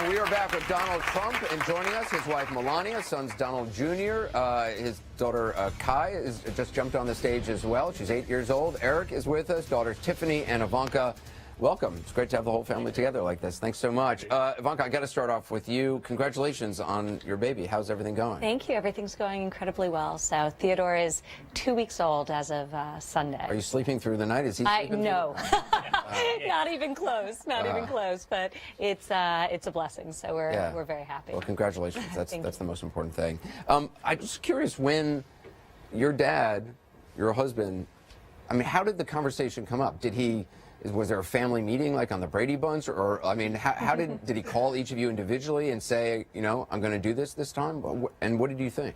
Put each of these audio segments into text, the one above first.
And we are back with Donald Trump, and joining us, his wife Melania, sons Donald Jr., his daughter Kai is just jumped on the stage as well. She's 8 years old. Eric is with us, daughters Tiffany and Ivanka. Welcome. It's great to have the whole family together like this. Thanks so much. Ivanka, I got to start off with you. Congratulations on your baby. How's everything going? Thank you. Everything's going incredibly well. So Theodore is 2 weeks old as of Sunday. Are you sleeping through the night? Is he sleeping? No. Not even close. Not even close. But it's a blessing. So we're very happy. Well, congratulations. That's the most important thing. I'm just curious, when your dad, your husband, I mean, how did the conversation come up? Was there a family meeting like on the Brady Bunch, or I mean, how did he call each of you individually and say, you know, I'm going to do this time? And what did you think?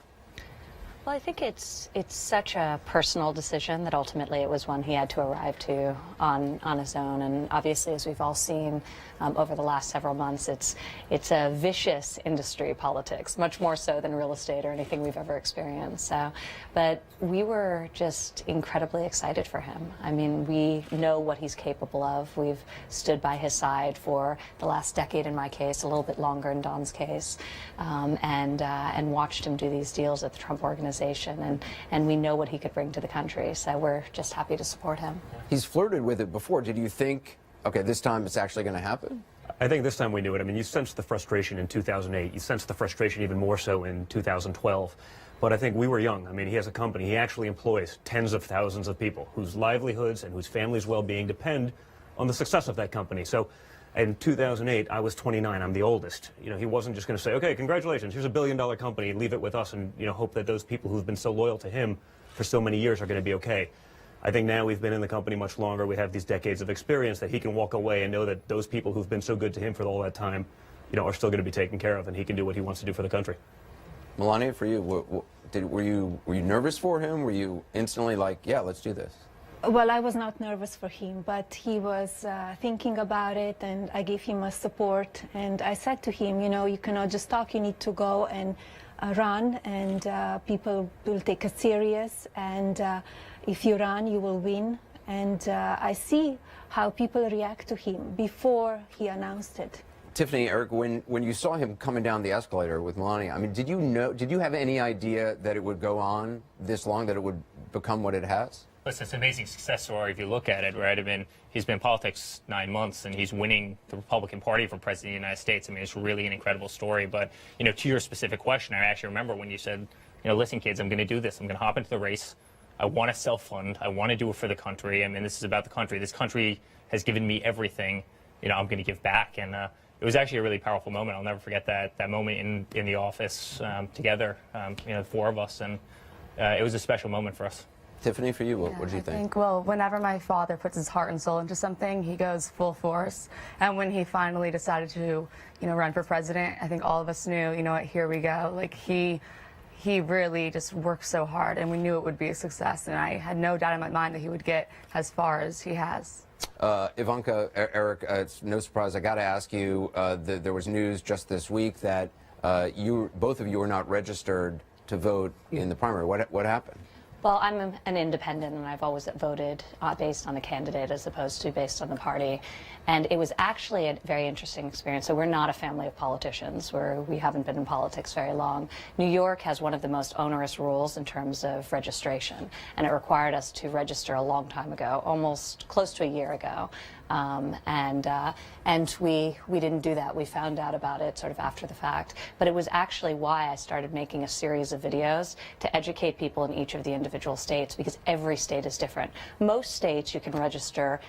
Well, I think it's such a personal decision that ultimately it was one he had to arrive to on his own. And obviously, as we've all seen over the last several months, it's a vicious industry, politics, much more so than real estate or anything we've ever experienced. So, but we were just incredibly excited for him. I mean, we know what he's capable of. We've stood by his side for the last decade in my case, a little bit longer in Don's case, and watched him do these deals at the Trump Organization. And we know what he could bring to the country, so we're just happy to support him. He's flirted with it before. Did you think, okay, this time it's actually going to happen? I think this time we knew it. I mean, you sensed the frustration in 2008. You sensed the frustration even more so in 2012. But I think we were young. I mean, he has a company. He actually employs tens of thousands of people whose livelihoods and whose families' well-being depend on the success of that company. So in 2008, I was 29. I'm the oldest. You know, he wasn't just going to say, okay, congratulations, here's $1 billion company, leave it with us, and, you know, hope that those people who've been so loyal to him for so many years are going to be okay. I think now we've been in the company much longer. We have these decades of experience that he can walk away and know that those people who've been so good to him for all that time, you know, are still going to be taken care of, and he can do what he wants to do for the country. Melania, for you, were you nervous for him? Were you instantly like, yeah, let's do this? Well, I was not nervous for him, but he was thinking about it, and I gave him a support. And I said to him, you know, you cannot just talk, you need to go and run, and people will take it serious. And if you run, you will win. And I see how people react to him before he announced it. Tiffany, Eric, when you saw him coming down the escalator with Melania, I mean, did you have any idea that it would go on this long, that it would become what it has? Listen, it's an amazing success story if you look at it, right? I mean, he's been in politics 9 months, and he's winning the Republican Party for President of the United States. I mean, it's really an incredible story. But, you know, to your specific question, I actually remember when you said, you know, listen, kids, I'm going to do this. I'm going to hop into the race. I want to self-fund. I want to do it for the country. I mean, this is about the country. This country has given me everything. You know, I'm going to give back. And it was actually a really powerful moment. I'll never forget that moment in the office together, you know, the four of us. And it was a special moment for us. Tiffany, for you, what did you think? Well, whenever my father puts his heart and soul into something, he goes full force. And when he finally decided to, you know, run for president, I think all of us knew, you know what, here we go. Like, he really just worked so hard, and we knew it would be a success. And I had no doubt in my mind that he would get as far as he has. Ivanka, Eric, it's no surprise. I got to ask you, there was news just this week that both of you were not registered to vote in the primary. What happened? Well, I'm an independent, and I've always voted based on the candidate as opposed to based on the party. And it was actually a very interesting experience. So we're not a family of politicians. We haven't been in politics very long. New York has one of the most onerous rules in terms of registration, and it required us to register a long time ago, almost close to a year ago. And we didn't do that. We found out about it sort of after the fact. But it was actually why I started making a series of videos to educate people in each of the individual states, because every state is different. Most states you can register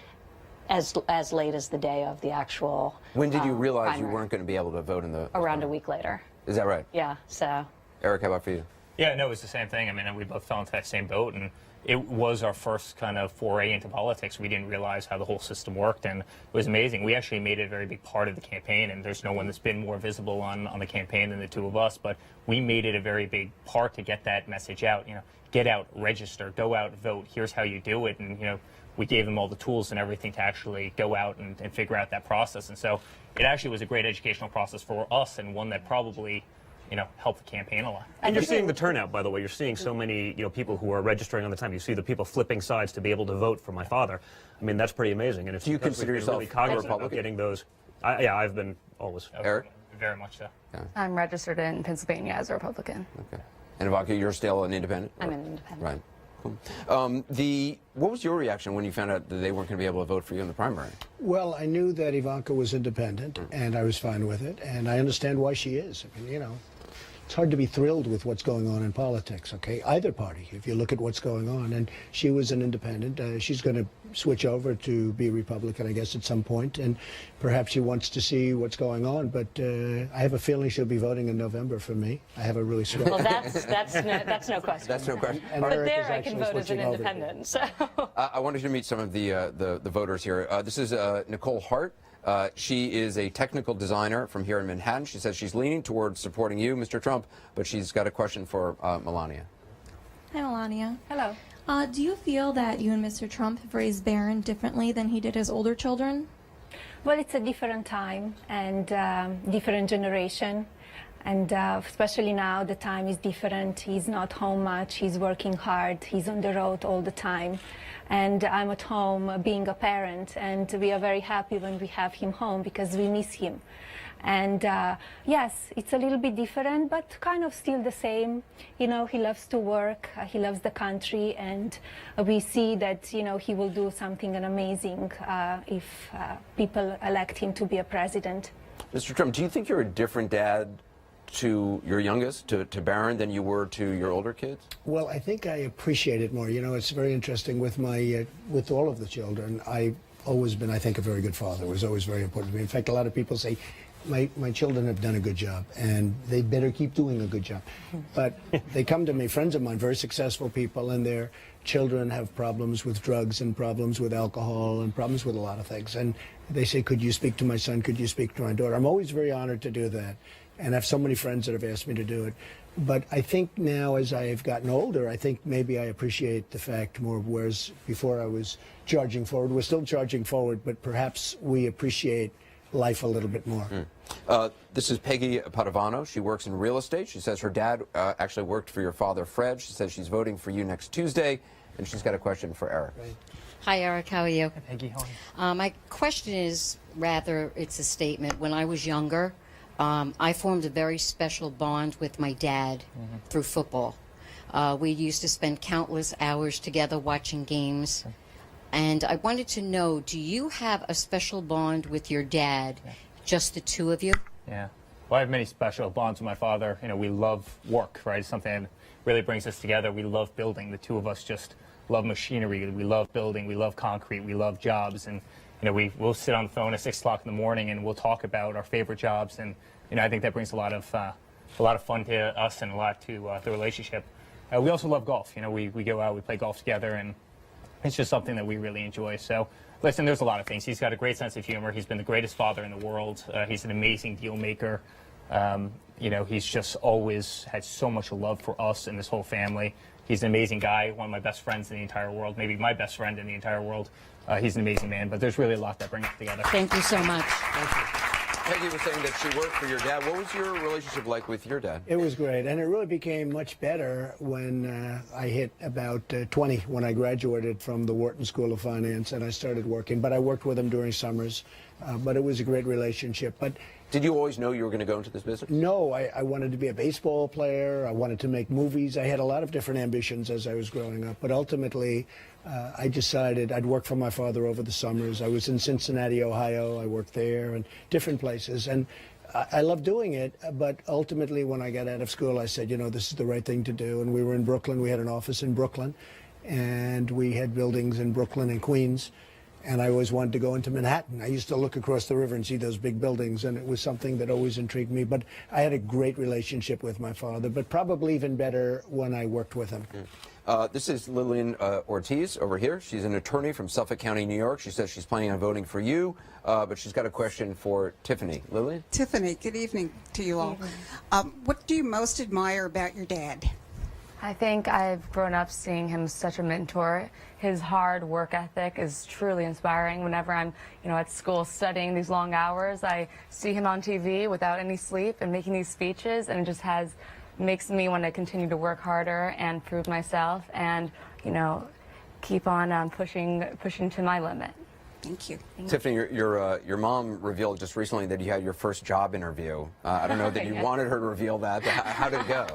as late as the day of the actual When did you realize primary. you weren't going to be able to vote in the... Around a week later. Is that right? Yeah, so... Eric, how about for you? Yeah, no, it was the same thing. I mean, we both fell into that same boat, and it was our first kind of foray into politics. We didn't realize how the whole system worked, and it was amazing. We actually made it a very big part of the campaign, and there's no one that's been more visible on the campaign than the two of us, but we made it a very big part to get that message out. You know, get out, register, go out, vote. Here's how you do it, and, you know, we gave them all the tools and everything to actually go out and figure out that process. And so it actually was a great educational process for us, and one that probably, you know, help the campaign a lot. And you're seeing the turnout, by the way. You're seeing so many, you know, people who are registering on the time. You see the people flipping sides to be able to vote for my father. I mean, that's pretty amazing. And it's Do you consider yourself really cognizant a Republican? of getting those? Yeah, I've been always. Eric? very much so. I'm registered in Pennsylvania as a Republican. Okay. And Ivanka, you're still an independent? I'm an independent. Right. Cool. What was your reaction when you found out that they weren't going to be able to vote for you in the primary? Well, I knew that Ivanka was independent, and I was fine with it, and I understand why she is. I mean, you know, it's hard to be thrilled with what's going on in politics, okay? Either party, if you look at what's going on. And she was an independent. She's going to switch over to be Republican, I guess, at some point, and perhaps she wants to see what's going on. But I have a feeling she'll be voting in November for me. I have a really strong... Well, that's no question. That's no question. And But Eric there is I can actually vote as an switching over. independent. So. I wanted you to meet some of the voters here. This is Nicole Hart. She is a technical designer from here in Manhattan. She says she's leaning towards supporting you, Mr. Trump, but she's got a question for Melania. Hi, Melania. Hello. Do you feel that you and Mr. Trump have raised Barron differently than he did his older children? Well, it's a different time and different generation. And especially now, the time is different. He's not home much. He's working hard. He's on the road all the time. And I'm at home being a parent. And we are very happy when we have him home because we miss him. And yes, it's a little bit different, but kind of still the same. You know, he loves to work. He loves the country. And we see that, you know, he will do something amazing if people elect him to be a president. Mr. Trump, do you think you're a different dad to your youngest, to Barron, than you were to your older kids? Well, I think I appreciate it more. You know, it's very interesting with my with all of the children. I've always been, I think, a very good father. It was always very important to me. In fact, a lot of people say, my children have done a good job, and they better keep doing a good job. But they come to me, friends of mine, very successful people, and their children have problems with drugs and problems with alcohol and problems with a lot of things. And they say, could you speak to my son? Could you speak to my daughter? I'm always very honored to do that. And I have so many friends that have asked me to do it. But I think now, as I've gotten older, I think maybe I appreciate the fact more, whereas before I was charging forward. We're still charging forward, but perhaps we appreciate life a little bit more. This is Peggy Padovano. She works in real estate. She says her dad actually worked for your father, Fred. She says she's voting for you next Tuesday, and she's got a question for Eric. Right. Hi, Eric. How are you? Hey, Peggy, how are you? My question is, rather, it's a statement. When I was younger, I formed a very special bond with my dad through football. We used to spend countless hours together watching games. And I wanted to know, do you have a special bond with your dad, just the two of you? Yeah. Well, I have many special bonds with my father. You know, we love work, right? It's something that really brings us together. We love building. The two of us just love machinery. We love building. We love concrete. We love jobs. And, you know, we'll sit on the phone at 6 o'clock in the morning and we'll talk about our favorite jobs. And, you know, I think that brings a lot of fun to us and a lot to the relationship. We also love golf. You know, we go out, we play golf together, and it's just something that we really enjoy. So, listen, there's a lot of things. He's got a great sense of humor. He's been the greatest father in the world. He's an amazing deal maker. You know, he's just always had so much love for us and this whole family. He's an amazing guy, one of my best friends in the entire world, maybe my best friend in the entire world. He's an amazing man, but there's really a lot that brings us together. Thank you so much. Peggy was saying that she worked for your dad. What was your relationship like with your dad? It was great, and it really became much better when I hit about 20, when I graduated from the Wharton School of Finance, and I started working. But I worked with him during summers, but it was a great relationship. But Did you always know you were going to go into this business? no, I wanted to be a baseball player. I wanted to make movies. I had a lot of different ambitions as I was growing up. But ultimately, I decided I'd work for my father over the summers. I was in Cincinnati, Ohio. I worked there and different places. And I loved doing it. But ultimately, when I got out of school, I said, you know, this is the right thing to do. And we were in Brooklyn. We had an office in Brooklyn. And we had buildings in Brooklyn and Queens. And I always wanted to go into Manhattan. I used to look across the river and see those big buildings, and it was something that always intrigued me. But I had a great relationship with my father, but probably even better when I worked with him. This is Lillian Ortiz over here. She's an attorney from Suffolk County, New York. She says she's planning on voting for you, but she's got a question for Tiffany. Lillian? Tiffany, good evening to you all. What do you most admire about your dad? I think I've grown up seeing him as such a mentor. His hard work ethic is truly inspiring. Whenever I'm, at school studying these long hours, I see him on TV without any sleep and making these speeches, and it just makes me want to continue to work harder and prove myself and, keep on pushing to my limit. Thank you. Tiffany, your mom revealed just recently that you had your first job interview. I don't know that you Yes. wanted her to reveal that, but how did it go?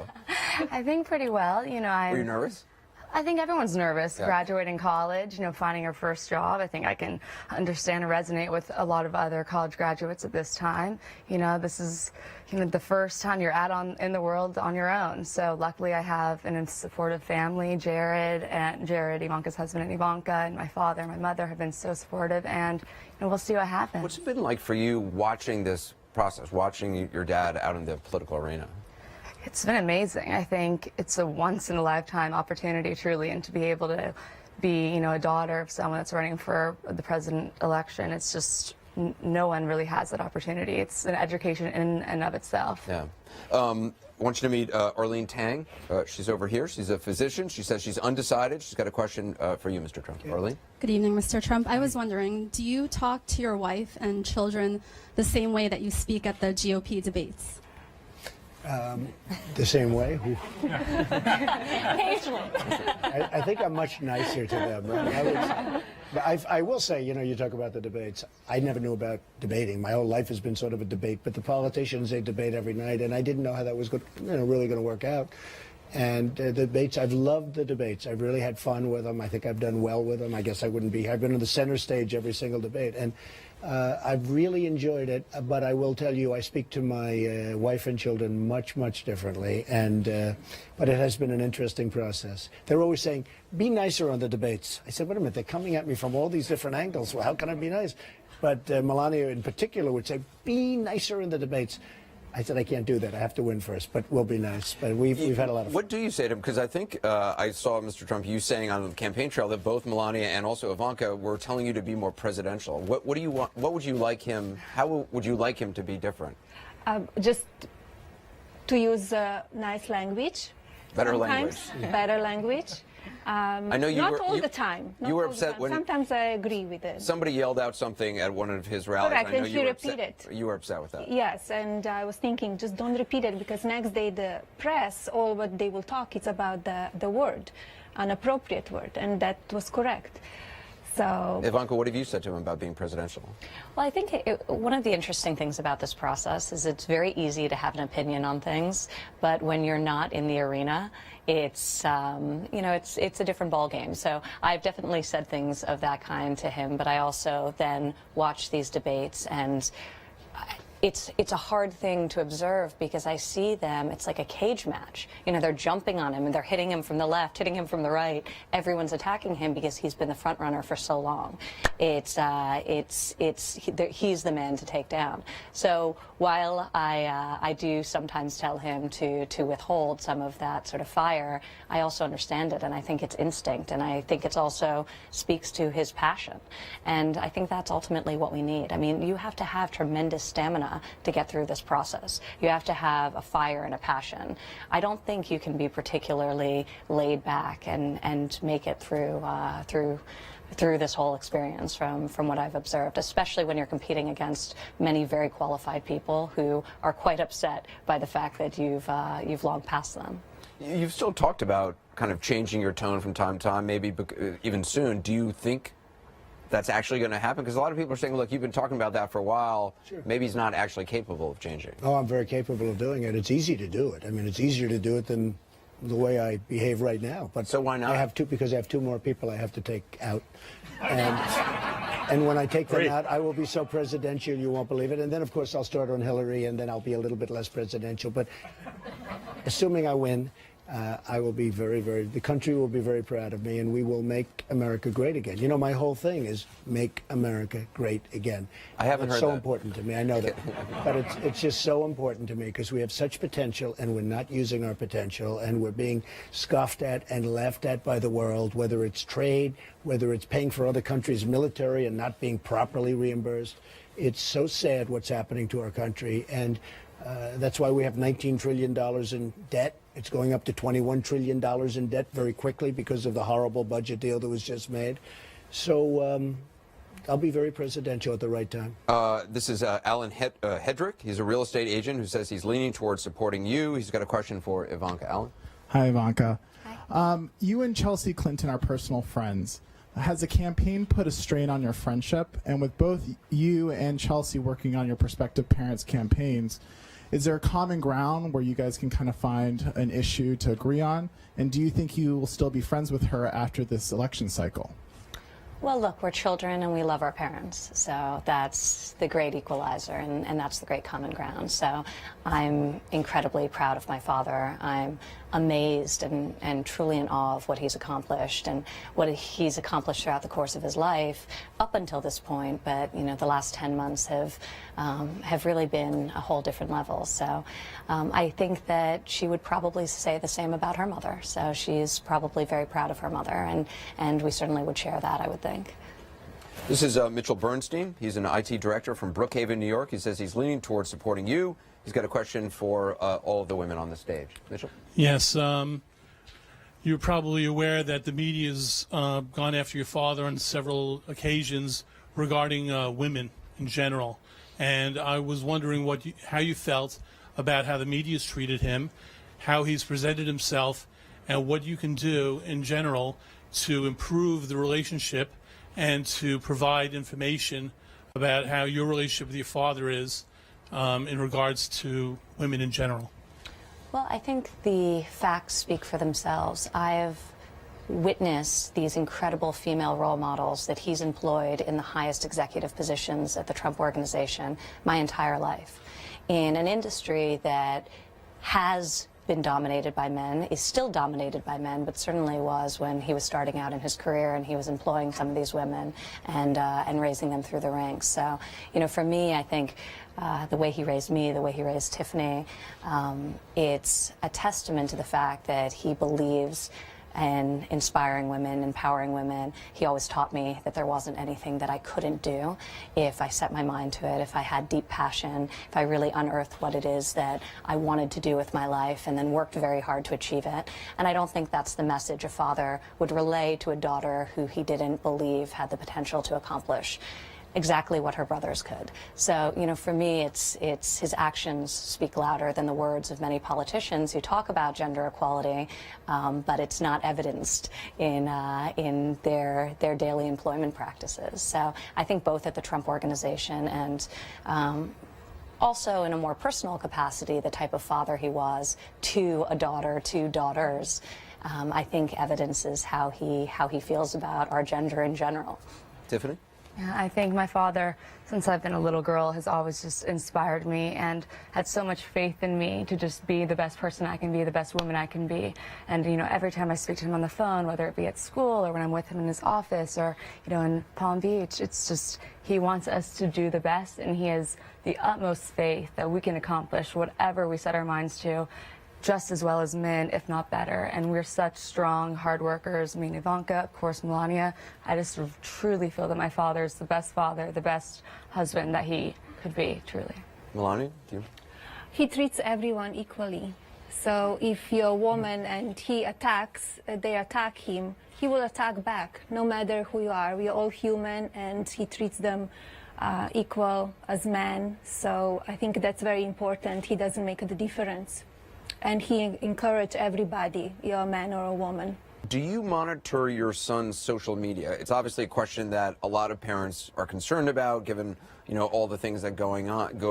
I think pretty well. You know, Were you nervous? I think everyone's nervous Yeah. graduating college, you know, finding your first job. I think I can understand and resonate with a lot of other college graduates at this time. You know, this is, you know, the first time you're in the world on your own. So luckily I have a supportive family. Jared, Ivanka's husband, and Ivanka, and my father and my mother have been so supportive, and you know, we'll see what happens. What's it been like for you watching this process, watching your dad out in the political arena? It's been amazing. I think it's a once-in-a-lifetime opportunity, truly, and to be able to be, you know, a daughter of someone that's running for the president election, it's just no one really has that opportunity. It's an education in and of itself. Yeah. I want you to meet Arlene Tang. She's over here. She's a physician. She says she's undecided. She's got a question for you, Mr. Trump. Arlene? Good evening, Mr. Trump. I was wondering, do you talk to your wife and children the same way that you speak at the GOP debates? The same way. Occasionally. I think I'm much nicer to them. I will say, you know, you talk about the debates. I never knew about debating. My whole life has been sort of a debate, but the politicians, they debate every night, and I didn't know how that was good, really going to work out. And the debates, I've loved the debates. I've really had fun with them. I think I've done well with them. I guess I wouldn't be. I've been on the center stage every single debate, and I've really enjoyed it. But I will tell you, I speak to my wife and children much, much differently. And but it has been an interesting process. They're always saying, "Be nicer on the debates." I said, "Wait a minute. They're coming at me from all these different angles. Well, how can I be nice?" But Melania, in particular, would say, "Be nicer in the debates." I said, I can't do that. I have to win first, but we'll be nice. But we've had a lot of fun. What do you say to him? Because I think I saw, Mr. Trump, you saying on the campaign trail that both Melania and also Ivanka were telling you to be more presidential. What do you want? What would you like him? How would you like him to be different? Just to use nice language. Better sometimes. language. Better language. I know you not were all the time. You were upset when sometimes I agree with it. somebody yelled out something at one of his rallies. Correct, I know and you he were upset. repeated. You were upset with that. Yes, and I was thinking, just don't repeat it, because next day the press, all what they will talk is about the word, an appropriate word, and that was correct. So, Ivanka, what have you said to him about being presidential? Well, I think one of the interesting things about this process is it's very easy to have an opinion on things, but when you're not in the arena, it's it's a different ballgame. So I've definitely said things of that kind to him, but I also then watch these debates, and it's a hard thing to observe because I see them, it's like a cage match. You know, they're jumping on him and they're hitting him from the left, hitting him from the right. Everyone's attacking him because he's been the front runner for so long. He's the man to take down. So while I do sometimes tell him to withhold some of that sort of fire, I also understand it, and I think it's instinct, and I think it's also speaks to his passion. And I think that's ultimately what we need. I mean, you have to have tremendous stamina to get through this process. You have to have a fire and a passion. I don't think you can be particularly laid back and make it through this whole experience from what I've observed, especially when you're competing against many very qualified people who are quite upset by the fact that you've long passed them. You've still talked about kind of changing your tone from time to time, maybe even soon. Do you think that's actually going to happen? Because a lot of people are saying, look, you've been talking about that for a while. Sure. Maybe he's not actually capable of changing. Oh, I'm very capable of doing it. It's easy to do it. I mean, it's easier to do it than the way I behave right now. But so why not? Because I have two more people I have to take out. And when I take them out, I will be so presidential you won't believe it. And then, of course, I'll start on Hillary, and then I'll be a little bit less presidential. But assuming I win, I will be the country will be very proud of me, and we will make America great again. You know, my whole thing is make America great again. I haven't heard that. It's so important to me. I know that. But it's just so important to me because we have such potential, and we're not using our potential, and we're being scoffed at and laughed at by the world, whether it's trade, whether it's paying for other countries' military and not being properly reimbursed. It's so sad what's happening to our country, and that's why we have $19 trillion in debt. It's going up to $21 trillion in debt very quickly because of the horrible budget deal that was just made. So I'll be very presidential at the right time. This is Alan Hedrick. He's a real estate agent who says he's leaning towards supporting you. He's got a question for Ivanka. Alan? Hi, Ivanka. Hi. You and Chelsea Clinton are personal friends, has the campaign put a strain on your friendship? And with both you and Chelsea working on your prospective parents' campaigns, is there a common ground where you guys can kind of find an issue to agree on? And do you think you will still be friends with her after this election cycle? Well, look, we're children and we love our parents. So that's the great equalizer, and that's the great common ground. So I'm incredibly proud of my father. I'm amazed and truly in awe of what he's accomplished and what he's accomplished throughout the course of his life up until this point. But, you know, the last 10 months have really been a whole different level. So I think that she would probably say the same about her mother. So she's probably very proud of her mother, and we certainly would share that, I would think. This is Mitchell Bernstein. He's an IT director from Brookhaven, New York. He says he's leaning towards supporting you. He's got a question for all of the women on the stage. Mitchell? Yes. You're probably aware that the media has gone after your father on several occasions regarding women in general. And I was wondering how you felt about how the media has treated him, how he's presented himself, and what you can do in general to improve the relationship and to provide information about how your relationship with your father is in regards to women in general. Well, I think the facts speak for themselves. I've witnessed these incredible female role models that he's employed in the highest executive positions at the Trump Organization my entire life. In an industry that has been dominated by men, is still dominated by men, but certainly was when he was starting out in his career and he was employing some of these women and raising them through the ranks. So, you know, for me, I think the way he raised me, the way he raised Tiffany, it's a testament to the fact that he believes and inspiring women, empowering women. He always taught me that there wasn't anything that I couldn't do if I set my mind to it, if I had deep passion, if I really unearthed what it is that I wanted to do with my life and then worked very hard to achieve it. And I don't think that's the message a father would relay to a daughter who he didn't believe had the potential to accomplish exactly what her brothers could. So, you know, for me, it's his actions speak louder than the words of many politicians who talk about gender equality, but it's not evidenced in their daily employment practices. So I think both at the Trump Organization and also in a more personal capacity, the type of father he was to a daughter, to daughters, I think evidences how he feels about our gender in general. Tiffany? Yeah, I think my father, since I've been a little girl, has always just inspired me and had so much faith in me to just be the best person I can be, the best woman I can be. And, you know, every time I speak to him on the phone, whether it be at school or when I'm with him in his office or, you know, in Palm Beach, it's just he wants us to do the best, and he has the utmost faith that we can accomplish whatever we set our minds to, just as well as men, if not better. And we're such strong, hard workers. I mean, Ivanka, of course, Melania. I just truly feel that my father is the best father, the best husband that he could be, truly. Melania, do you? He treats everyone equally. So if you're a woman and he attacks, they attack him, he will attack back, no matter who you are. We are all human, and he treats them equal as men. So I think that's very important. He doesn't make the difference. And he encouraged everybody, you're a man or a woman. Do you monitor your son's social media? It's obviously a question that a lot of parents are concerned about, given, you know, all the things that go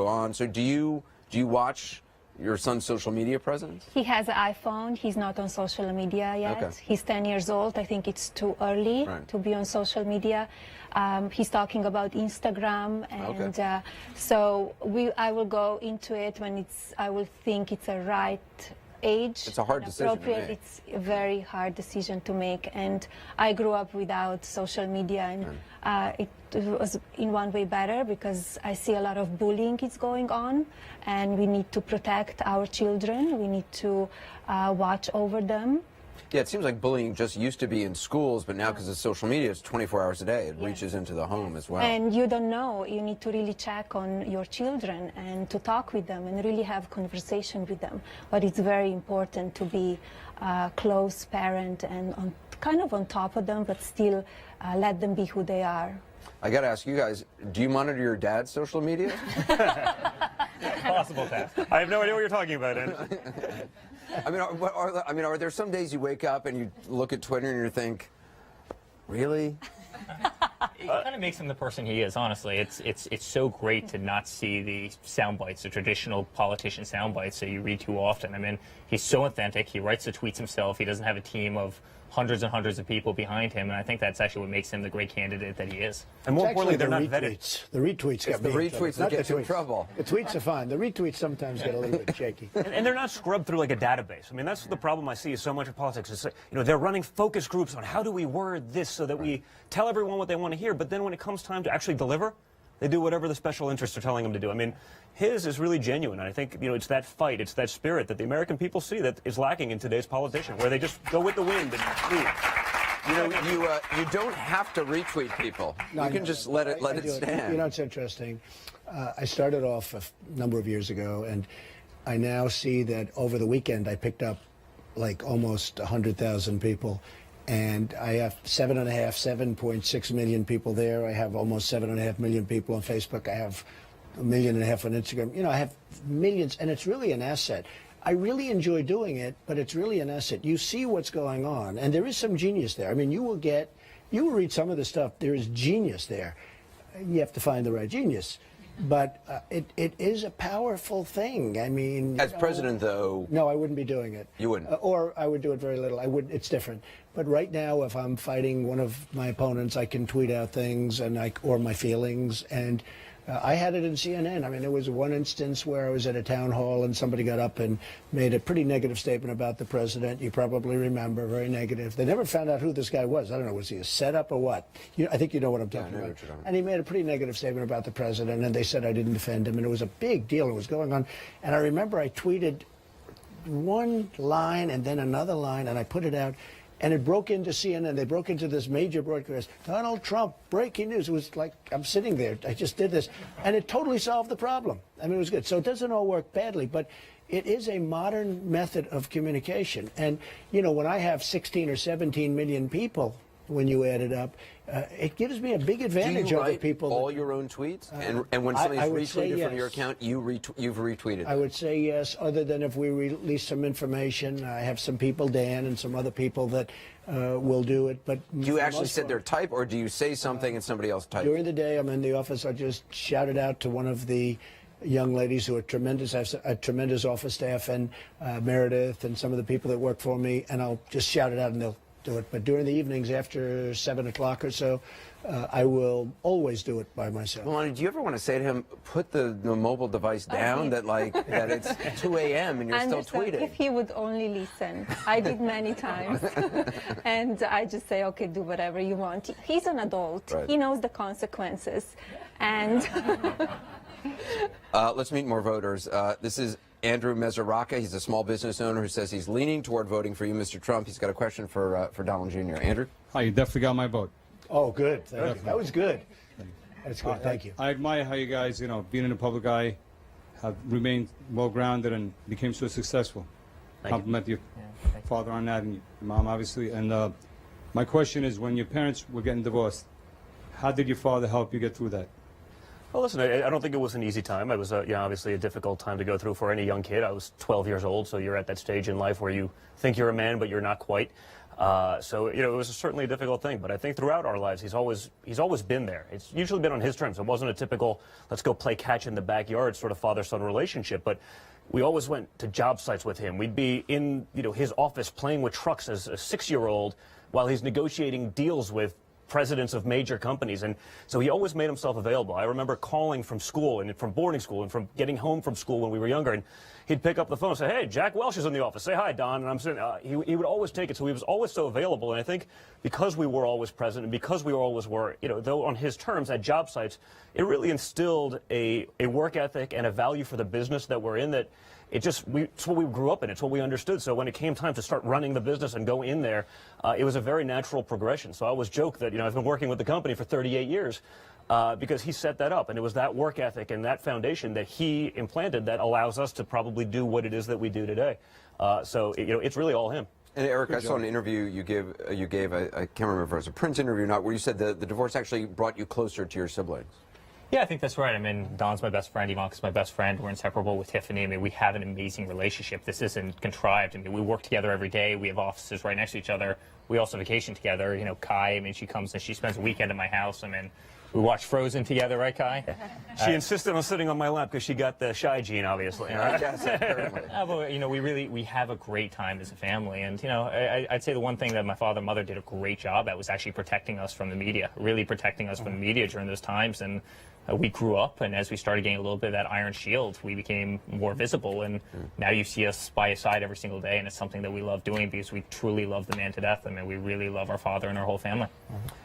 on. So do you watch your son's social media presence? He has an iPhone. He's not on social media yet. Okay. He's 10 years old. I think it's too early to be on social media. He's talking about Instagram, and so I will go into it when I will think it's a right age. It's a hard decision to make. It's a very hard decision to make, and I grew up without social media, and it was in one way better because I see a lot of bullying is going on, and we need to protect our children. We need to watch over them. Yeah, it seems like bullying just used to be in schools, but now because of social media, it's 24 hours a day. It reaches into the home as well. And you don't know. You need to really check on your children and to talk with them and really have conversation with them. But it's very important to be a close parent and kind of on top of them, but still let them be who they are. I got to ask you guys, do you monitor your dad's social media? Possible task. I have no idea what you're talking about, Ed. I mean, are there some days you wake up and you look at Twitter and you think, Really? It kind of makes him the person he is, honestly. It's so great to not see the sound bites, the traditional politician sound bites that you read too often. I mean, he's so authentic. He writes the tweets himself. He doesn't have a team of hundreds and hundreds of people behind him, and I think that's actually what makes him the great candidate that he is. And more It's importantly, actually they're not the vetted. retweets. The retweets got the me in retweets trouble. that Not get the you in tweets. trouble. The tweets are fine. The retweets sometimes get a little bit shaky. And they're not scrubbed through like a database. I mean, that's the problem I see is so much of politics. It's like, they're running focus groups on how do we word this so that we tell everyone what they want to hear. But then when it comes time to actually deliver, they do whatever the special interests are telling them to do. I mean, his is really genuine. And I think, it's that fight, it's that spirit that the American people see that is lacking in today's politician, where they just go with the wind and leave. You don't have to retweet people. No, you I can know. just let it I do stand. You know, it's interesting. I started off a number of years ago, and I now see that over the weekend I picked up like almost 100,000 people. And I have 7.6 million people there. I have almost 7.5 million people on Facebook. I have 1.5 million on Instagram. I have millions, and it's really an asset. I really enjoy doing it, but it's really an asset. You see what's going on, and there is some genius there. I mean, you will read some of the stuff. There is genius there. You have to find the right genius. But it is a powerful thing. I mean, as president, though, no, I wouldn't be doing it. You wouldn't, or I would do it very little. I would. It's different. But right now, if I'm fighting one of my opponents, I can tweet out things or my feelings. And I had it in CNN. I mean, there was one instance where I was at a town hall and somebody got up and made a pretty negative statement about the president. You probably remember, very negative. They never found out who this guy was. I don't know, was he a setup or what? I think you know what I'm talking about. And he made a pretty negative statement about the president, and they said I didn't defend him, and it was a big deal. It was going on. And I remember I tweeted one line and then another line, and I put it out. And it broke into CNN. They broke into this major broadcast. Donald Trump, breaking news. It was like, I'm sitting there. I just did this. And it totally solved the problem. I mean, it was good. So it doesn't all work badly, but it is a modern method of communication. And, when I have 16 or 17 million people, when you add it up, it gives me a big advantage Do you over write people. all your own tweets? And when somebody's retweeted yes. from your account, you've retweeted I would say yes, other than if we release some information. I have some people, Dan, and some other people that will do it. But do you actually sit there type, or do you say something and somebody else types? During the day, I'm in the office. I just shout it out to one of the young ladies who are tremendous. I have a tremendous office staff, and Meredith and some of the people that work for me, and I'll just shout it out and they'll do it. But during the evenings after 7 o'clock or so, I will always do it by myself. Melania, do you ever want to say to him, put the mobile device down, that it's 2 a.m. and you're still tweeting? If he would only listen. I did many times. And I just say, okay, do whatever you want. He's an adult. Right. He knows the consequences. And let's meet more voters. This is Andrew Mesoraca. He's a small business owner who says he's leaning toward voting for you, Mr. Trump. He's got a question for Donald Jr. Andrew? Hi, you definitely got my vote. Oh, good. Thank you. That was good. That's good. Thank you. I admire how you guys, being in the public eye, have remained well-grounded and became so successful. Compliment your father on that and your mom, obviously. And my question is, when your parents were getting divorced, how did your father help you get through that? Well, listen, I don't think it was an easy time. It was, obviously a difficult time to go through for any young kid. I was 12 years old, so you're at that stage in life where you think you're a man, but you're not quite. So, it was certainly a difficult thing. But I think throughout our lives, he's always been there. It's usually been on his terms. It wasn't a typical, let's go play catch in the backyard sort of father-son relationship. But we always went to job sites with him. We'd be in, his office playing with trucks as a 6-year-old while he's negotiating deals with presidents of major companies. And so he always made himself available. I remember calling from school and from boarding school and from getting home from school when we were younger, and he'd pick up the phone and say, hey, Jack Welch is in the office. Say hi, Don. And I'm sitting, he would always take it. So he was always so available. And I think because we were always present and because we always were, though on his terms at job sites, it really instilled a work ethic and a value for the business that we're in that it's what we grew up in. It's what we understood. So when it came time to start running the business and go in there, it was a very natural progression. So I always joke that, I've been working with the company for 38 years because he set that up. And it was that work ethic and that foundation that he implanted that allows us to probably do what it is that we do today. So, it's really all him. And Eric, I saw an interview you gave, I can't remember if it was a Prince interview or not, where you said the divorce actually brought you closer to your siblings. Yeah, I think that's right. I mean, Don's my best friend. Ivanka's my best friend. We're inseparable with Tiffany. I mean, we have an amazing relationship. This isn't contrived. I mean, we work together every day. We have offices right next to each other. we also vacation together. You know, Kai, I mean, she comes and she spends a weekend at my house. I mean, we watch Frozen together, right, Kai? She insisted on sitting on my lap because she got the shy gene, obviously. Yes, apparently. But, you know, we have a great time as a family. And, you know, I'd say the one thing that my father and mother did a great job at was actually protecting us from the media, really protecting us from the media during those times. And we grew up, and as we started getting a little bit of that iron shield, we became more visible. And now you see us by his side every single day, and it's something that we love doing because we truly love the man to death. I mean, we really love our father and our whole family.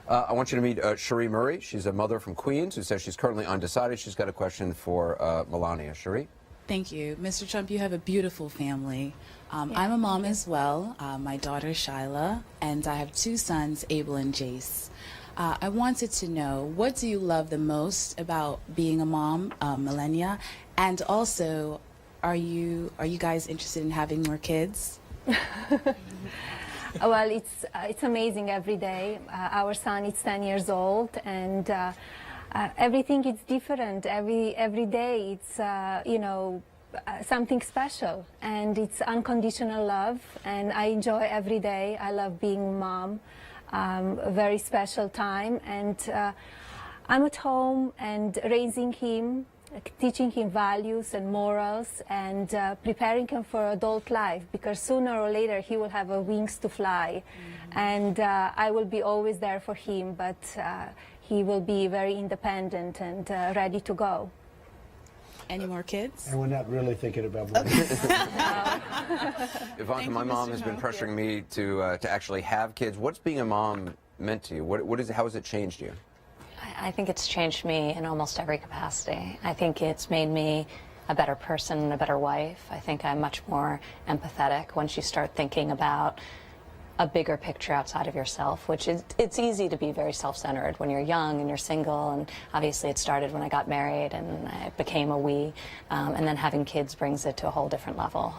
I want you to meet Cherie Murray. She's a mother from Queens who says she's currently undecided. She's got a question for Melania. Cherie? Thank you. Mr. Trump, you have a beautiful family. I'm a mom as well. My daughter, Shyla, and I have 2 sons, Abel and Jace. I wanted to know, what do you love the most about being a mom, Melania? And also, are you guys interested in having more kids? Well, it's amazing every day. Our son is 10 years old, and everything is different. Every day it's you know, something special, and it's unconditional love. And I enjoy every day. I love being mom. A very special time, and I'm at home and raising him, teaching him values and morals, and preparing him for adult life, because sooner or later he will have wings to fly. And I will be always there for him, but he will be very independent and ready to go. Any more kids? And we're not really thinking about more. Ivanka, my mom has been pressuring me to actually have kids. What's being a mom meant to you? How has it changed you? I think it's changed me in almost every capacity. I think it's made me a better person, a better wife. I think I'm much more empathetic once you start thinking about a bigger picture outside of yourself, which is, it's easy to be very self-centered when you're young and you're single, and obviously it started when I got married and I became a we, and then having kids brings it to a whole different level,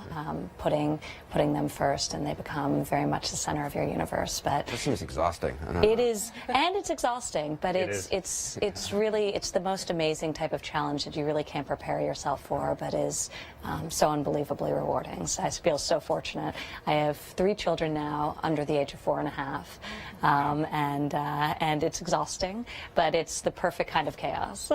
putting them first, and they become very much the center of your universe. But That seems exhausting. it is, and it's exhausting, but it's really, it's the most amazing type of challenge that you really can't prepare yourself for, but is so unbelievably rewarding. So I feel so fortunate. I have 3 children now, under the age of 4.5, and it's exhausting, but it's the perfect kind of chaos.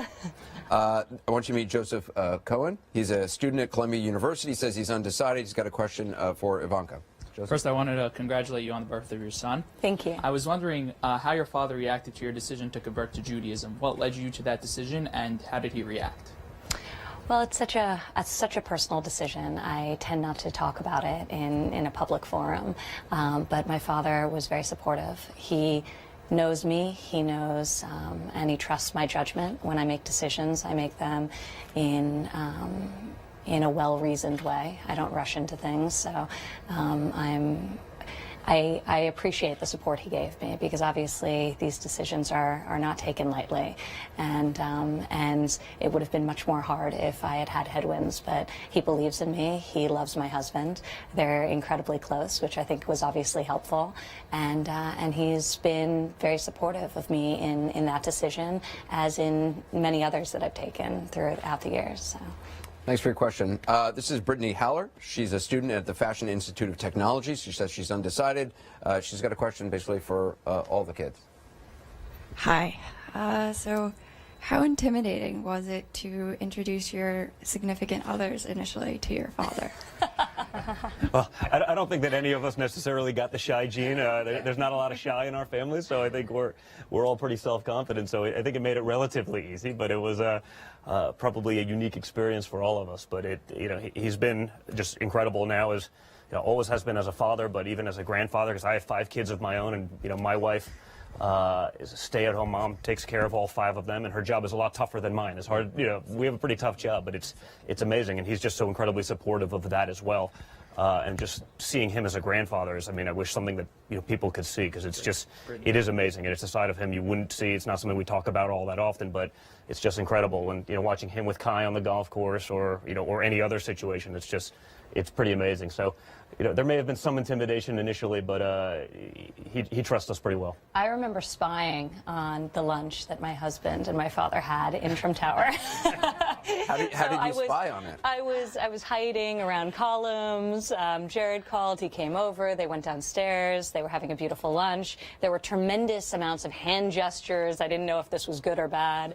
I want you to meet Joseph Cohen. He's a student at Columbia University. He says he's undecided. He's got a question for Ivanka. Joseph? First, I wanted to congratulate you on the birth of your son. Thank you. I was wondering how your father reacted to your decision to convert to Judaism. What led you to that decision, and how did he react? Well, it's such a personal decision. I tend not to talk about it in a public forum, but my father was very supportive. He knows me, he knows, and he trusts my judgment. When I make decisions, I make them in a well-reasoned way. I don't rush into things, so I appreciate the support he gave me, because obviously these decisions are not taken lightly, and it would have been much more hard if I had had headwinds. But he believes in me. He loves my husband. They're incredibly close, which I think was obviously helpful, and he's been very supportive of me in that decision, as in many others that I've taken throughout the years. So. Thanks for your question. This is Brittany Haller. She's a student at the Fashion Institute of Technology. She says she's undecided. She's got a question basically for all the kids. Hi. So how intimidating was it to introduce your significant others initially to your father? Well, I don't think that any of us necessarily got the shy gene. There's not a lot of shy in our family, so I think we're all pretty self-confident. So I think it made it relatively easy, but it was probably a unique experience for all of us. But he's been just incredible now, as always has been as a father, but even as a grandfather, because I have 5 kids of my own, and my wife is a stay-at-home mom, takes care of all 5 of them, and her job is a lot tougher than mine. It's hard, we have a pretty tough job, but it's amazing, and he's just so incredibly supportive of that as well. And just seeing him as a grandfather is, I wish something that people could see, because it is amazing, and it's a side of him you wouldn't see. It's not something we talk about all that often, but it's just incredible. And watching him with Kai on the golf course, or any other situation, it's pretty amazing. So, you know, there may have been some intimidation initially, but he trusts us pretty well. I remember spying on the lunch that my husband and my father had in Trump Tower. How did you spy on it? I was hiding around columns. Jared called. He came over. They went downstairs. They were having a beautiful lunch. There were tremendous amounts of hand gestures. I didn't know if this was good or bad,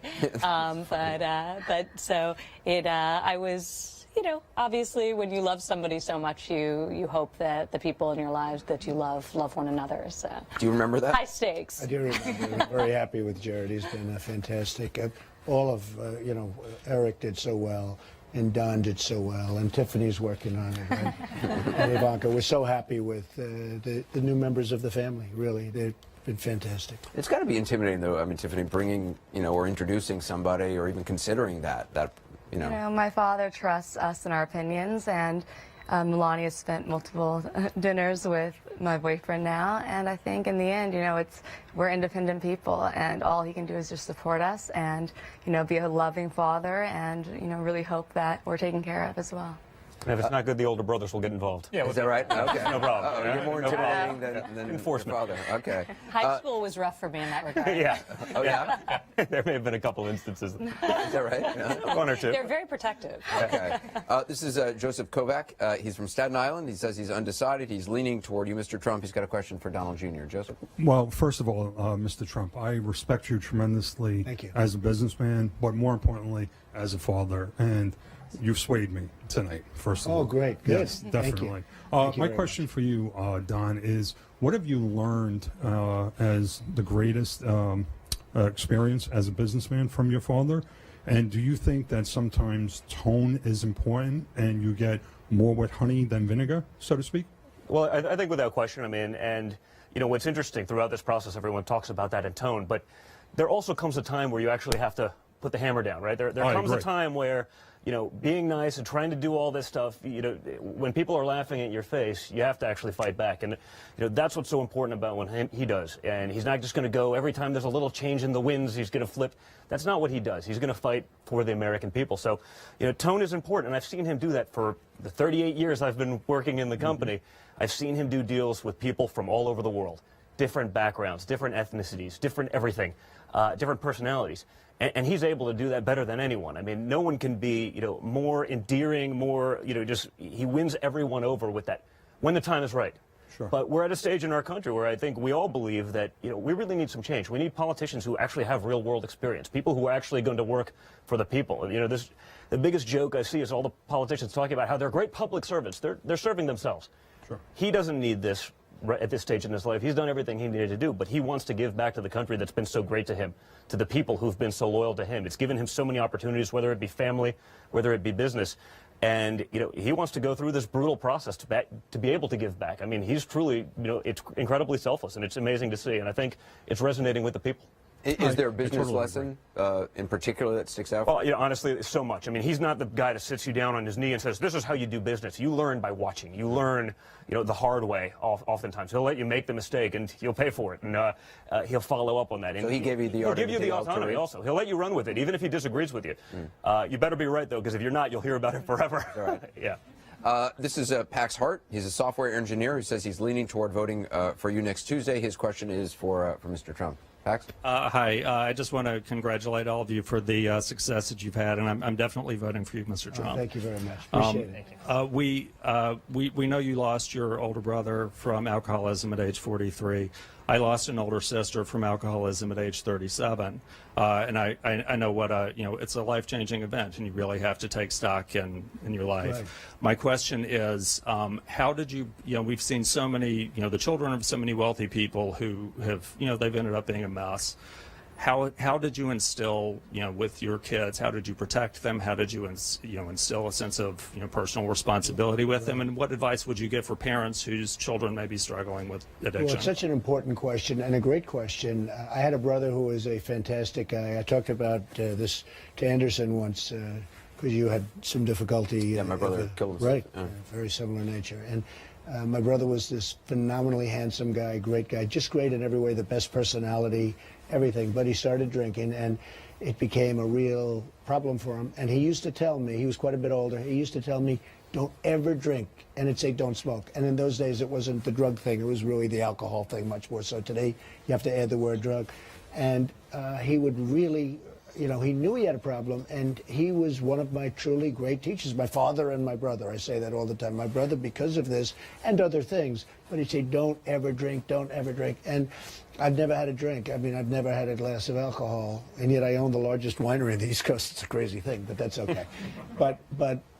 I was. You know, obviously, when you love somebody so much, you hope that the people in your lives that you love one another. So. Do you remember that? High stakes. I do remember. I'm very happy with Jared. He's been fantastic. All of, Eric did so well, and Don did so well, and Tiffany's working on it, right? And Ivanka, we're so happy with the new members of the family, really. They've been fantastic. It's got to be intimidating, though. I mean, Tiffany, bringing, or introducing somebody, or even considering that. You know, my father trusts us in our opinions, and Melania spent multiple dinners with my boyfriend now, and I think in the end, we're independent people, and all he can do is just support us and, be a loving father, and, really hope that we're taken care of as well. And if it's not good, the older brothers will get involved. Yeah, is that right? Okay. No problem. You're more intimidating than enforcement. Your father. Okay. High school was rough for me in that regard. Yeah. Oh, yeah? There may have been a couple instances. Is that right? Yeah. One or two. They're very protective. Okay. This is Joseph Kovac. He's from Staten Island. He says he's undecided. He's leaning toward you, Mr. Trump. He's got a question for Donald Jr. Joseph? Well, first of all, Mr. Trump, I respect you tremendously. Thank you. As a businessman, but more importantly, as a father. And you've swayed me tonight, first of all. Oh, great. Good. Yes, Thank definitely. you. My question for you, Don, is what have you learned as the greatest experience as a businessman from your father? And do you think that sometimes tone is important and you get more with honey than vinegar, so to speak? Well, I think without question, and what's interesting throughout this process, everyone talks about that in tone, but there also comes a time where you actually have to put the hammer down, right? There comes a time where, being nice and trying to do all this stuff, when people are laughing at your face, you have to actually fight back. And, that's what's so important about what he does. And he's not just going to go every time there's a little change in the winds, he's going to flip. That's not what he does. He's going to fight for the American people. So, tone is important. And I've seen him do that for the 38 years I've been working in the company. Mm-hmm. I've seen him do deals with people from all over the world, different backgrounds, different ethnicities, different everything, different personalities. And he's able to do that better than anyone. I mean, no one can be, more endearing, more, he wins everyone over with that when the time is right. Sure. But we're at a stage in our country where I think we all believe that, we really need some change. We need politicians who actually have real world experience, people who are actually going to work for the people. The biggest joke I see is all the politicians talking about how they're great public servants. They're serving themselves. Sure. He doesn't need this at this stage in his life. He's done everything he needed to do, but he wants to give back to the country that's been so great to him, to the people who've been so loyal to him. It's given him so many opportunities, whether it be family, whether it be business. And, he wants to go through this brutal process to be able to give back. I mean, he's truly, it's incredibly selfless, and it's amazing to see. And I think it's resonating with the people. Is there a business lesson in particular that sticks out? Well, honestly, so much. I mean, he's not the guy that sits you down on his knee and says, this is how you do business. You learn by watching. You learn, the hard way oftentimes. He'll let you make the mistake and you'll pay for it. And he'll follow up on that. So he gave you the He'll give you the autonomy also. He'll let you run with it, even if he disagrees with you. You better be right, though, because if you're not, you'll hear about it forever. Right. Yeah. This is Pax Hart. He's a software engineer who says he's leaning toward voting for you next Tuesday. His question is for Mr. Trump. Pax? Hi. I just want to congratulate all of you for the success that you've had, and I'm definitely voting for you, Mr. Trump. Thank you very much. Appreciate it. We know you lost your older brother from alcoholism at age 43. I lost an older sister from alcoholism at age 37, and I know what it's a life-changing event, and you really have to take stock in your life. Right. My question is, how did you? We've seen so many, the children of so many wealthy people who have, they've ended up being a mess. How did you instill, with your kids? How did you protect them? How did you, instill a sense of, personal responsibility with them? And what advice would you give for parents whose children may be struggling with addiction? Well, it's such an important question and a great question. I had a brother who was a fantastic guy. I talked about this to Anderson once because you had some difficulty. Yeah, my brother killed himself. Right, very similar nature. And my brother was this phenomenally handsome guy, great guy, just great in every way, the best personality, everything. But he started drinking, and it became a real problem for him. And he used to tell me, he was quite a bit older, he used to tell me, don't ever drink, and it'd say don't smoke. And in those days, it wasn't the drug thing, it was really the alcohol thing much more so. Today, you have to add the word drug. And he would really, he knew he had a problem, and he was one of my truly great teachers, my father and my brother. I say that all the time. My brother, because of this and other things, but he'd say, don't ever drink, don't ever drink. And I've never had a drink. I mean, I've never had a glass of alcohol, and yet I own the largest winery in the East Coast. It's a crazy thing, but that's okay. but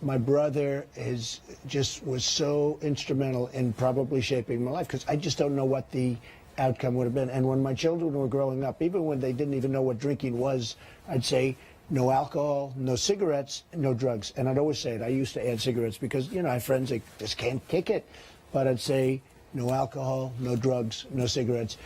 my brother was so instrumental in probably shaping my life, because I just don't know what the outcome would have been. And when my children were growing up, even when they didn't even know what drinking was, I'd say no alcohol, no cigarettes, no drugs. And I'd always say it. I used to add cigarettes because, I have friends that just can't kick it. But I'd say no alcohol, no drugs, no cigarettes.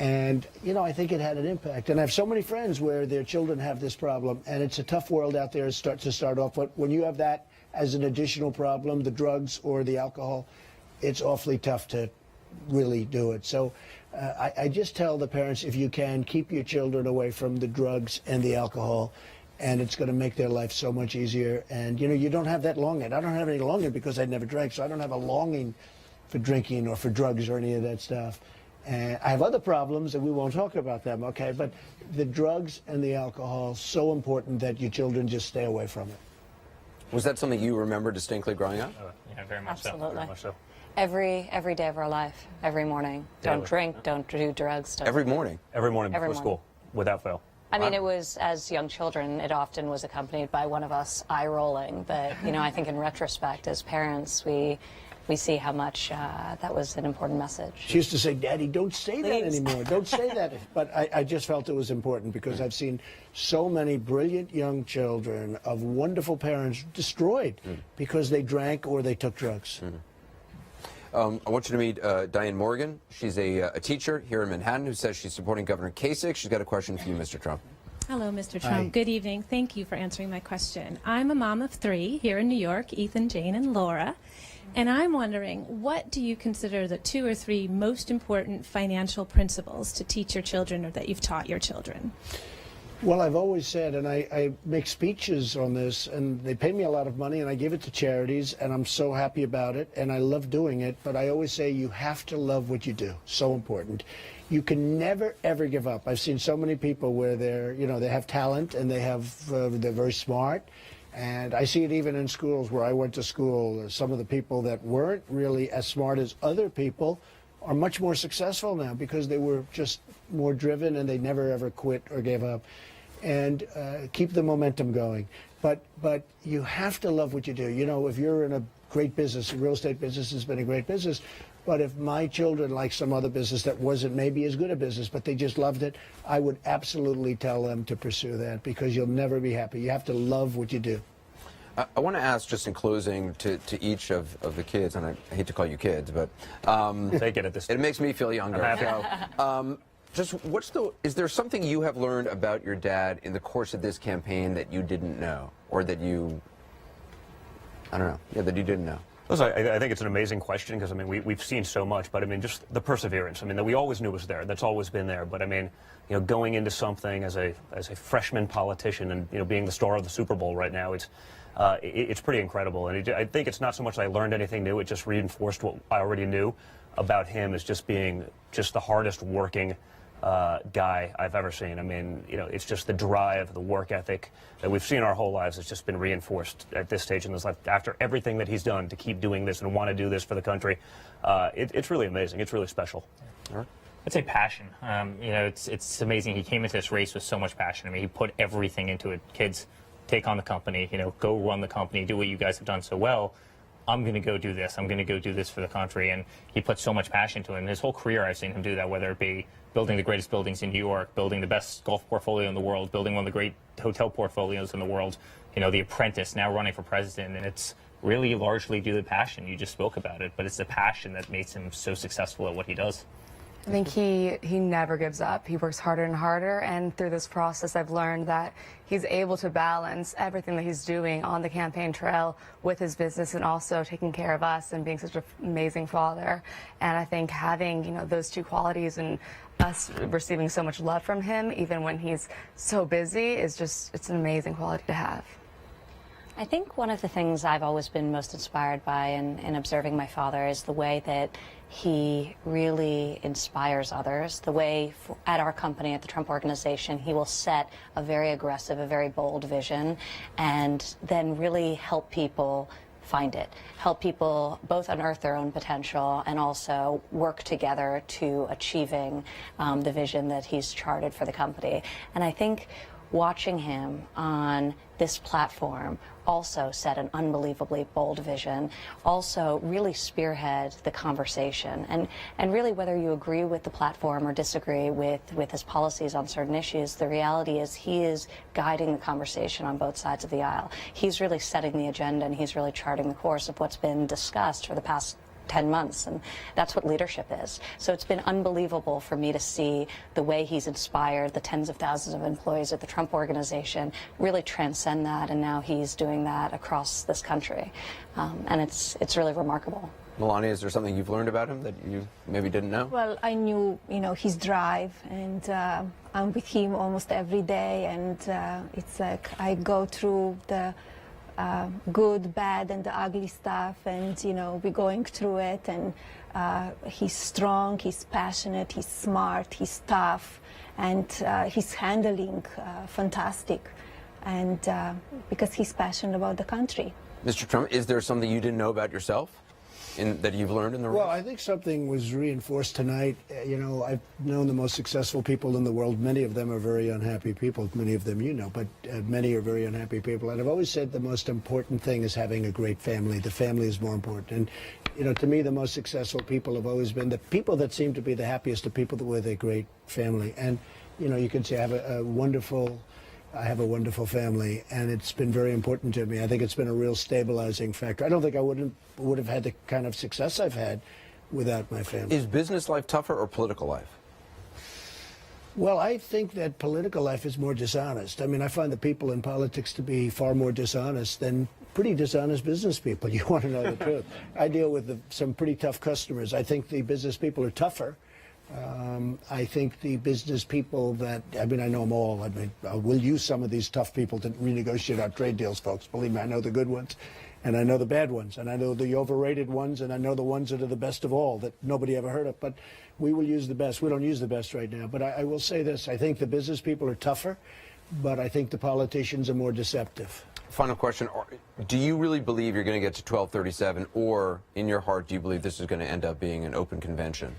And, I think it had an impact. And I have so many friends where their children have this problem, and it's a tough world out there to start off. But when you have that as an additional problem, the drugs or the alcohol, it's awfully tough to really do it. So I just tell the parents, if you can, keep your children away from the drugs and the alcohol, and it's going to make their life so much easier. And, you don't have that longing. I don't have any longing because I never drank, so I don't have a longing for drinking or for drugs or any of that stuff. And I have other problems, and we won't talk about them, okay? But the drugs and the alcohol, so important that your children just stay away from it. Was that something you remember distinctly growing up? Yeah, very much Absolutely. so. Very much so. Every day of our life, every morning. Don't drink, don't do drugs. Every morning? Every morning Every before morning. school, without fail. I mean, it was, as young children, it often was accompanied by one of us eye-rolling. But, I think in retrospect, as parents, we see how much that was an important message. She used to say, Daddy, don't say that anymore. Don't say that. But I just felt it was important because I've seen so many brilliant young children of wonderful parents destroyed because they drank or they took drugs. I want you to meet Diane Morgan. She's a teacher here in Manhattan who says she's supporting Governor Kasich. She's got a question for you, Mr. Trump. Hello, Mr. Trump. Hi. Good evening. Thank you for answering my question. I'm a mom of 3 here in New York, Ethan, Jane, and Laura. And I'm wondering, what do you consider the 2 or 3 most important financial principles to teach your children or that you've taught your children? Well, I've always said, and I make speeches on this, and they pay me a lot of money, and I give it to charities, and I'm so happy about it, and I love doing it, but I always say you have to love what you do. So important. You can never, ever give up. I've seen so many people where they have talent, and they're very smart, and I see it even in schools where I went to school. Some of the people that weren't really as smart as other people are much more successful now because they were just more driven and they never ever quit or gave up. And keep the momentum going. But you have to love what you do. If you're in a great business, real estate business has been a great business, but if my children like some other business that wasn't maybe as good a business, but they just loved it, I would absolutely tell them to pursue that because you'll never be happy. You have to love what you do. I want to ask, just in closing, to each of the kids, and I hate to call you kids, but take it at this. It makes me feel younger. I'm happy. So, is there something you have learned about your dad in the course of this campaign that you didn't know, or that you, that you didn't know? Listen, I think it's an amazing question because, we've seen so much, but, just the perseverance. That we always knew was there. That's always been there. But, going into something as a freshman politician and, being the star of the Super Bowl right now, it's pretty incredible. And I think it's not so much that I learned anything new. It just reinforced what I already knew about him as just being the hardest working guy I've ever seen. It's just the drive, the work ethic that we've seen our whole lives has just been reinforced at this stage in his life. After everything that he's done to keep doing this and want to do this for the country, it's really amazing. It's really special. I'd say passion. It's amazing. He came into this race with so much passion. He put everything into it. Kids, take on the company. Go run the company. Do what you guys have done so well. I'm going to go do this. I'm going to go do this for the country. And he put so much passion to it. And his whole career, I've seen him do that, whether it be building the greatest buildings in New York, building the best golf portfolio in the world, building one of the great hotel portfolios in the world, The Apprentice, now running for president. And it's really largely due to the passion. You just spoke about it, but it's the passion that makes him so successful at what he does. I think he never gives up. He works harder and harder, and through this process I've learned that he's able to balance everything that he's doing on the campaign trail with his business and also taking care of us and being such an amazing father. And I think having, those 2 qualities and us receiving so much love from him, even when he's so busy, it's an amazing quality to have. I think one of the things I've always been most inspired by in observing my father is the way that he really inspires others. The way at our company, at the Trump Organization, he will set a very aggressive, a very bold vision, and then really help people find it, help people both unearth their own potential and also work together to achieving the vision that he's charted for the company. And I think watching him on this platform also set an unbelievably bold vision, also really spearhead the conversation. And really, whether you agree with the platform or disagree with his policies on certain issues, the reality is he is guiding the conversation on both sides of the aisle. He's really setting the agenda, and he's really charting the course of what's been discussed for the past 10 months, and that's what leadership is. So it's been unbelievable for me to see the way he's inspired the tens of thousands of employees at the Trump Organization really transcend that, and now he's doing that across this country. And it's really remarkable. Melania, is there something you've learned about him that you maybe didn't know? Well, I knew, his drive, and I'm with him almost every day, and it's like I go through the good, bad, and the ugly stuff, and we're going through it. And he's strong, he's passionate, he's smart, he's tough, and he's handling fantastic. And because he's passionate about the country. Mr. Trump, is there something you didn't know about yourself that you've learned in the race? Well, I think something was reinforced tonight. I've known the most successful people in the world. Many of them are very unhappy people. Many of them but many are very unhappy people. And I've always said the most important thing is having a great family. The family is more important. And, to me, the most successful people have always been the people that seem to be the happiest are people with a great family. And, you can say I have a wonderful family, and it's been very important to me. I think it's been a real stabilizing factor. I don't think I would have had the kind of success I've had without my family. Is business life tougher or political life? Well, I think that political life is more dishonest. I mean, I find the people in politics to be far more dishonest than pretty dishonest business people. You want to know the truth. I deal with some pretty tough customers. I think the business people are tougher. I think the business people I know them all. I mean, we'll use some of these tough people to renegotiate our trade deals, folks. Believe me, I know the good ones, and I know the bad ones, and I know the overrated ones, and I know the ones that are the best of all that nobody ever heard of. But we will use the best. We don't use the best right now. But I will say this. I think the business people are tougher, but I think the politicians are more deceptive. Final question. Do you really believe you're going to get to 1237, or in your heart, do you believe this is going to end up being an open convention?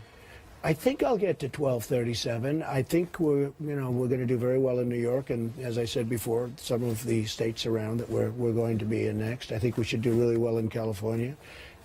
I think I'll get to 1237. I think we're going to do very well in New York, and as I said before, some of the states around that we're going to be in next. I think we should do really well in California.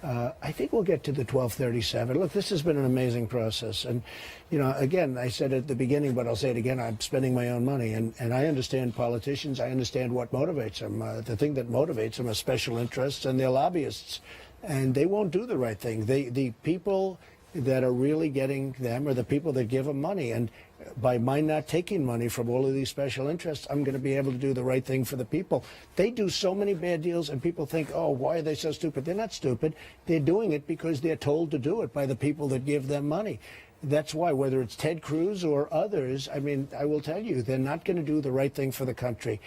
I think we'll get to the 1237. Look, this has been an amazing process, and again, I said at the beginning, but I'll say it again. I'm spending my own money, and I understand politicians. I understand what motivates them. The thing that motivates them are special interests and their lobbyists, and they won't do the right thing. The people that are really getting them are the people that give them money. And by my not taking money from all of these special interests, I'm going to be able to do the right thing for the people. They do so many bad deals, and people think, oh, why are they so stupid? They're not stupid. They're doing it because they're told to do it by the people that give them money. That's why, whether it's Ted Cruz or others, I mean, I will tell you, they're not going to do the right thing for the country.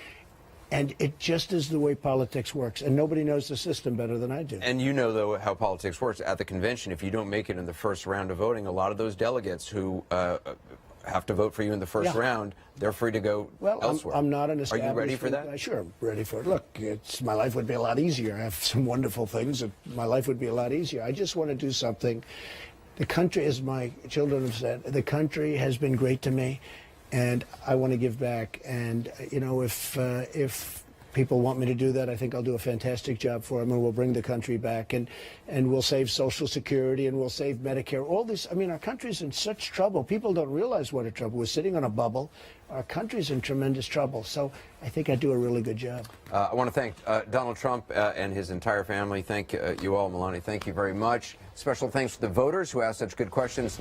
And it just is the way politics works. And nobody knows the system better than I do. And you know, though, how politics works. At the convention, if you don't make it in the first round of voting, a lot of those delegates who have to vote for you in the first round, they're free to go elsewhere. I'm not an established... Are you ready for that? Sure, I'm ready for it. Look, my life would be a lot easier. I have some wonderful things. My life would be a lot easier. I just want to do something. The country, as my children have said, the country has been great to me. And I want to give back. And, if people want me to do that, I think I'll do a fantastic job for them, and we'll bring the country back, and we'll save Social Security, and we'll save Medicare. All this, I mean, our country's in such trouble. People don't realize what a trouble. We're sitting on a bubble. Our country's in tremendous trouble. So I think I do a really good job. I want to thank Donald Trump and his entire family. Thank you all. Melania, thank you very much. Special thanks to the voters who asked such good questions.